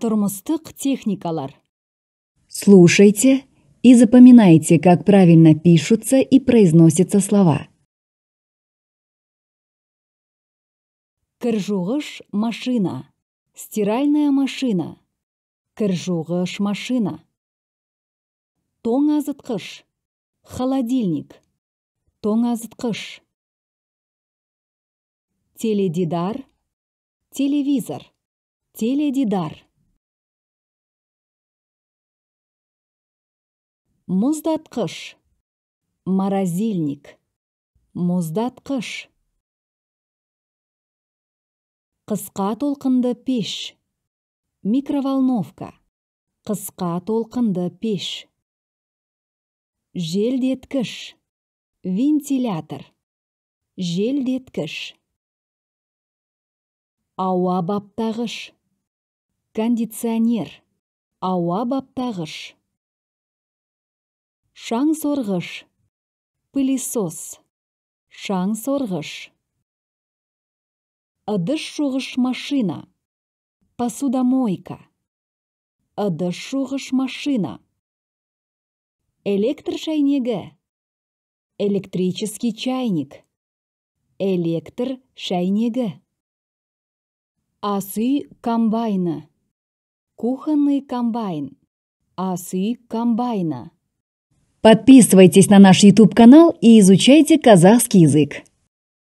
Тұрмыстық техникалар. Слушайте и запоминайте, как правильно пишутся и произносятся слова. Кір жуғыш машина. Стиральная машина. Кір жуғыш машина. Тоңазытқыш. Холодильник. Тоңазытқыш. Теледидар. Телевизор. Теледидар. Мұздатқыш. Морозильник. Мұздатқыш. Қысқа толқынды пеш. Микроволновка. Қысқа толқынды пеш. Желдеткіш. Вентилятор. Желдеткіш. Ауа баптағыш. Кондиционер. Ауа баптағыш. Шаң сорғыш. Пылесос. Шаң сорғыш. Ыдыс жуғыш машина. Посудомойка. Ыдыс жуғыш машина. Электр шайнегі. Электрический чайник. Электр шайнегі. Ас үй комбайны. Кухонный комбайн. Ас үй комбайна. Подписывайтесь на наш YouTube-канал и изучайте казахский язык.